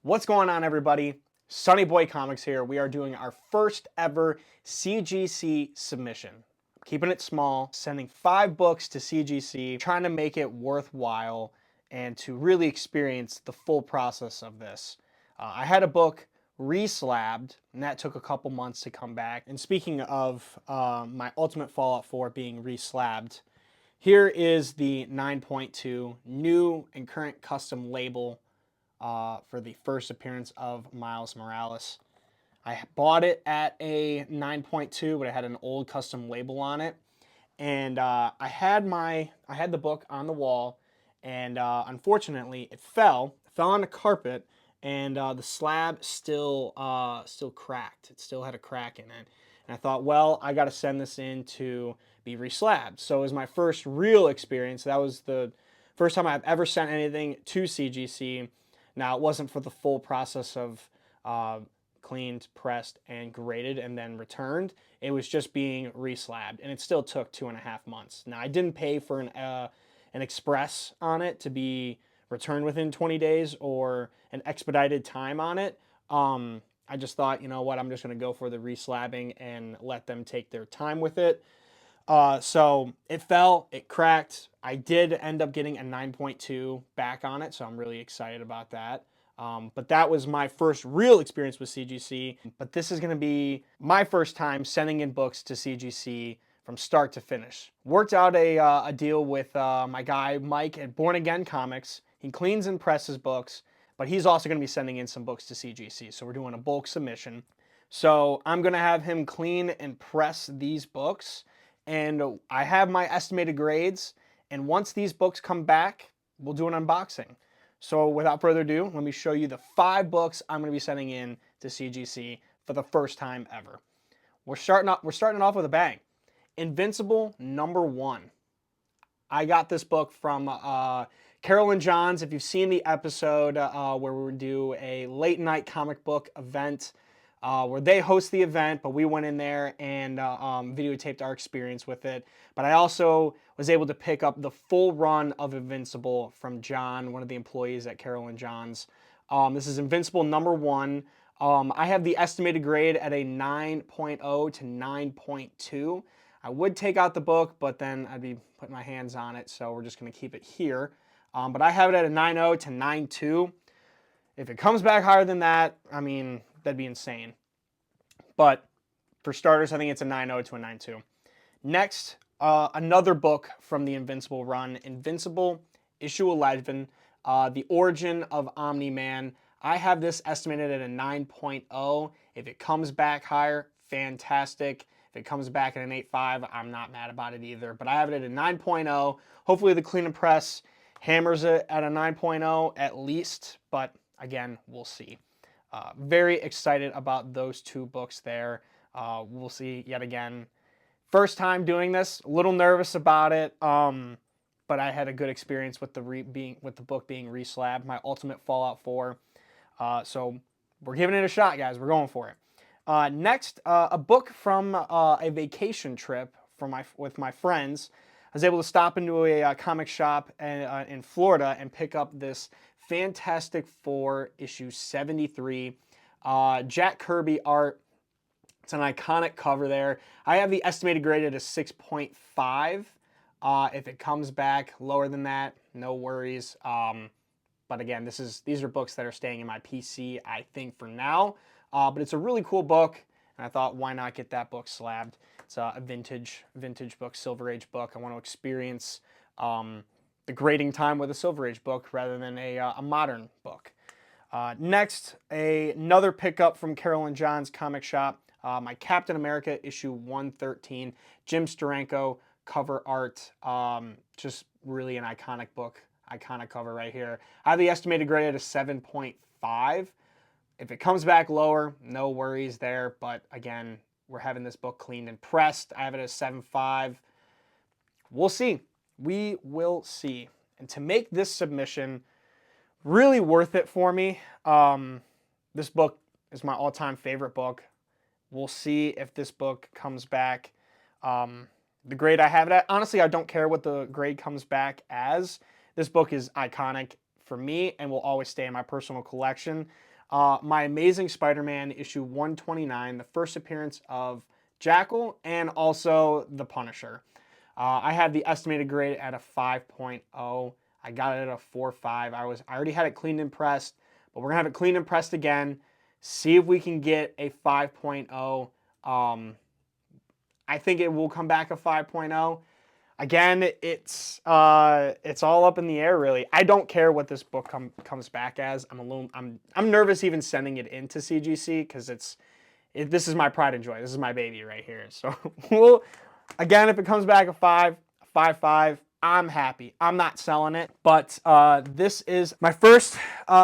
What's going on, everybody? Sunny Boy Comics here. We are doing our first ever CGC submission. Keeping it small, sending 5 books to CGC, trying to make it worthwhile and to really experience the full process of this. I had a book reslabbed, and that took a couple months to come back. And speaking of my ultimate Fallout 4 being reslabbed, here is the 9.2 new and current custom label for the first appearance of Miles Morales. I bought it at a 9.2, but it had an old custom label on it, and I had the book on the wall, and unfortunately, it fell on the carpet, and the slab still cracked. It still had a crack in it, and I thought, well, I got to send this in to be reslabbed. So it was my first real experience. That was the first time I've ever sent anything to CGC. Now, it wasn't for the full process of cleaned, pressed, and graded, and then returned. It was just being reslabbed, and it still took 2.5 months. Now, I didn't pay for an express on it to be returned within 20 days or an expedited time on it. I just thought, you know what, I'm just going to go for the reslabbing and let them take their time with it. So it fell, it cracked. I did end up getting a 9.2 back on it, so I'm really excited about that. But that was my first real experience with CGC. But this is going to be my first time sending in books to CGC from start to finish. Worked out a deal with my guy Mike at Born Again Comics. He cleans and presses books, but he's also going to be sending in some books to CGC. So we're doing a bulk submission. So I'm going to have him clean and press these books. And I have my estimated grades, and once these books come back, we'll do an unboxing. So without further ado, let me show you the 5 books I'm going to be sending in to CGC for the first time ever. We're starting off with a bang. Invincible #1. I got this book from Carol and John's. If you've seen the episode where we do a late night comic book event, where they host the event, but we went in there and videotaped our experience with it. But I also was able to pick up the full run of Invincible from John, one of the employees at Carol and John's. This is Invincible #1. I have the estimated grade at a 9.0 to 9.2. I would take out the book, but then I'd be putting my hands on it, so we're just going to keep it here. But I have it at a 9.0 to 9.2. If it comes back higher than that, I mean, that'd be insane. But for starters, I think it's a 9.0 to a 9.2. Next, another book from the Invincible run, Invincible issue 11, The Origin of Omni-Man. I have this estimated at a 9.0. If it comes back higher, fantastic. If it comes back at an 8.5, I'm not mad about it either. But I have it at a 9.0. Hopefully the clean and press hammers it at a 9.0 at least, but again, we'll see. Very excited about those 2 books there. We'll see yet again. First time doing this, a little nervous about it, but I had a good experience with the book being reslabbed, my ultimate Fallout 4. So we're giving it a shot, guys. We're going for it. Next, a book from a vacation trip with my friends. I was able to stop into a comic shop in Florida and pick up this Fantastic Four issue 73. Jack Kirby art. It's an iconic cover there. I have the estimated grade at a 6.5. If it comes back lower than that, no worries. But again, these are books that are staying in my PC, I think, for now. But it's a really cool book, and I thought, why not get that book slabbed? It's a vintage book, Silver Age book. I want to experience the grading time with a Silver Age book rather than a modern book. Next, another pickup from Carol and John's comic shop. My Captain America issue 113, Jim Steranko cover art. Just really an iconic book, iconic cover right here. I have the estimated grade at a 7.5. If it comes back lower, no worries there. But again, we're having this book cleaned and pressed. I have it at a 7.5. We'll see. We will see. And to make this submission really worth it for me, this book is my all-time favorite book. We'll see if this book comes back. The grade I have it at, honestly, I don't care what the grade comes back as. This book is iconic for me and will always stay in my personal collection. My Amazing Spider-Man issue 129, the first appearance of Jackal, and also the Punisher. I had the estimated grade at a 5.0. I got it at a 4.5. I already had it cleaned and pressed, but we're gonna have it cleaned and pressed again. See if we can get a 5.0. I think it will come back a 5.0. Again, it's all up in the air, really. I don't care what this book comes back as. I'm nervous even sending it into CGC because this is my pride and joy. This is my baby right here. So again, if it comes back a 5.5, I'm happy. I'm not selling it. But this is my first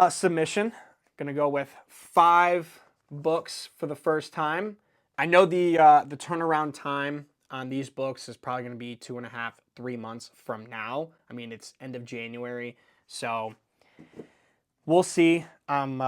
submission. Gonna go with 5 books for the first time. I know the turnaround time on these books is probably going to be 2.5, 3 months from now. I mean, it's end of January, so we'll see. I'm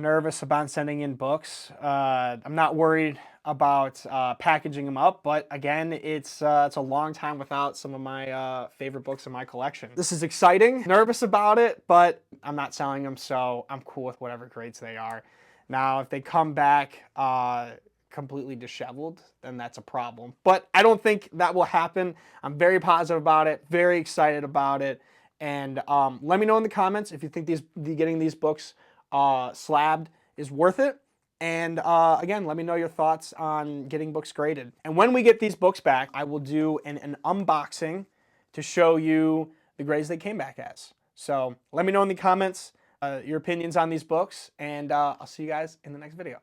nervous about sending in books. I'm not worried about packaging them up, but again, it's a long time without some of my favorite books in my collection. This is exciting. Nervous about it, but I'm not selling them, so I'm cool with whatever grades they are. Now, if they come back completely disheveled, then that's a problem. But I don't think that will happen. I'm very positive about it, very excited about it. And let me know in the comments if you think getting these books slabbed is worth it. And again, let me know your thoughts on getting books graded. And when we get these books back, I will do an unboxing to show you the grades they came back as. So let me know in the comments your opinions on these books, and I'll see you guys in the next video.